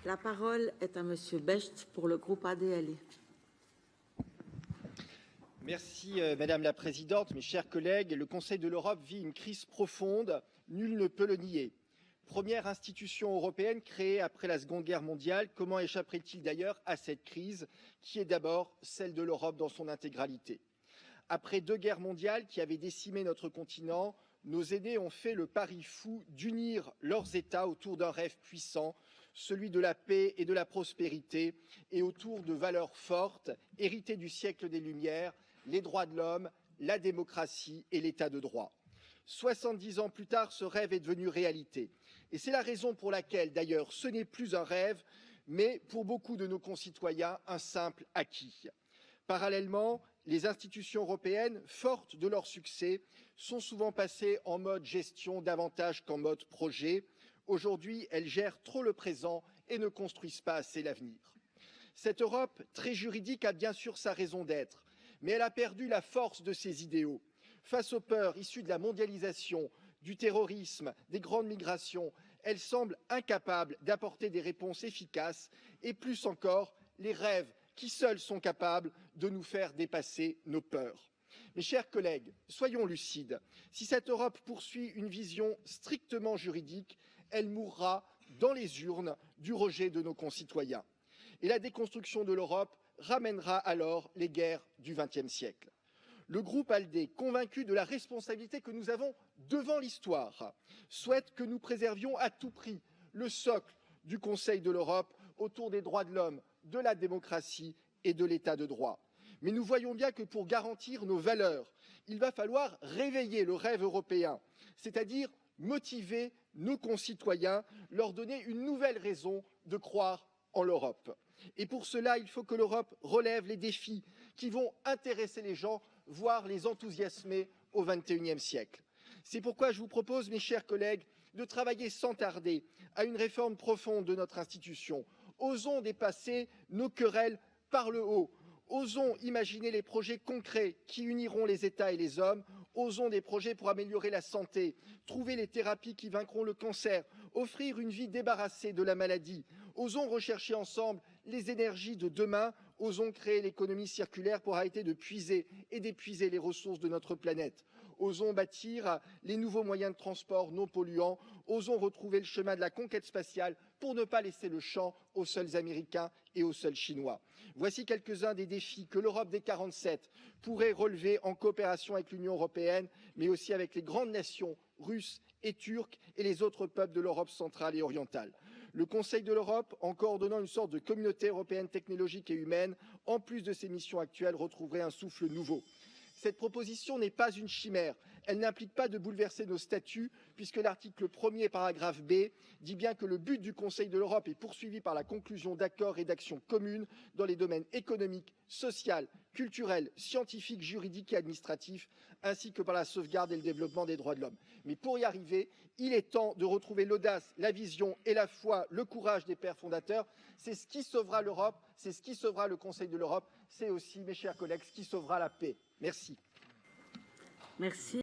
La parole est à Monsieur Becht pour le groupe ADL. Merci Madame la Présidente, mes chers collègues. Le Conseil de l'Europe vit une crise profonde, nul ne peut le nier. Première institution européenne créée après la Seconde Guerre mondiale, comment échapperait-il d'ailleurs à cette crise qui est d'abord celle de l'Europe dans son intégralité? Après 2 guerres mondiales qui avaient décimé notre continent, nos aînés ont fait le pari fou d'unir leurs États autour d'un rêve puissant, celui de la paix et de la prospérité, et autour de valeurs fortes, héritées du siècle des Lumières, les droits de l'homme, la démocratie et l'état de droit. 70 ans plus tard, ce rêve est devenu réalité. Et c'est la raison pour laquelle, d'ailleurs, ce n'est plus un rêve, mais pour beaucoup de nos concitoyens, un simple acquis. Parallèlement, les institutions européennes, fortes de leur succès, sont souvent passées en mode gestion davantage qu'en mode projet. Aujourd'hui, elles gèrent trop le présent et ne construisent pas assez l'avenir. Cette Europe, très juridique, a bien sûr sa raison d'être, mais elle a perdu la force de ses idéaux. Face aux peurs issues de la mondialisation, du terrorisme, des grandes migrations, elle semble incapable d'apporter des réponses efficaces et plus encore, les rêves qui seuls sont capables de nous faire dépasser nos peurs. Mes chers collègues, soyons lucides. Si cette Europe poursuit une vision strictement juridique, elle mourra dans les urnes du rejet de nos concitoyens. Et la déconstruction de l'Europe ramènera alors les guerres du XXe siècle. Le groupe ALDE, convaincu de la responsabilité que nous avons devant l'histoire, souhaite que nous préservions à tout prix le socle du Conseil de l'Europe autour des droits de l'homme, de la démocratie et de l'état de droit. Mais nous voyons bien que pour garantir nos valeurs, il va falloir réveiller le rêve européen, c'est-à-dire motiver nos concitoyens, leur donner une nouvelle raison de croire en l'Europe. Et pour cela, il faut que l'Europe relève les défis qui vont intéresser les gens, voire les enthousiasmer au XXIe siècle. C'est pourquoi je vous propose, mes chers collègues, de travailler sans tarder à une réforme profonde de notre institution. Osons dépasser nos querelles par le haut. Osons imaginer les projets concrets qui uniront les États et les hommes. Osons des projets pour améliorer la santé, trouver les thérapies qui vaincront le cancer, offrir une vie débarrassée de la maladie. Osons rechercher ensemble les énergies de demain. Osons créer l'économie circulaire pour arrêter de puiser et d'épuiser les ressources de notre planète. Osons bâtir les nouveaux moyens de transport non polluants. Osons retrouver le chemin de la conquête spatiale pour ne pas laisser le champ aux seuls Américains et aux seuls Chinois. Voici quelques-uns des défis que l'Europe des 47 pourrait relever en coopération avec l'Union européenne, mais aussi avec les grandes nations russes et turques et les autres peuples de l'Europe centrale et orientale. Le Conseil de l'Europe, en coordonnant une sorte de communauté européenne technologique et humaine, en plus de ses missions actuelles, retrouverait un souffle nouveau. Cette proposition n'est pas une chimère. Elle n'implique pas de bouleverser nos statuts, puisque l'article 1er, paragraphe B, dit bien que le but du Conseil de l'Europe est poursuivi par la conclusion d'accords et d'actions communes dans les domaines économiques, social, culturel, scientifique, juridique et administratif, ainsi que par la sauvegarde et le développement des droits de l'homme. Mais pour y arriver, il est temps de retrouver l'audace, la vision et la foi, le courage des pères fondateurs. C'est ce qui sauvera l'Europe, c'est ce qui sauvera le Conseil de l'Europe, c'est aussi, mes chers collègues, ce qui sauvera la paix. Merci. Merci.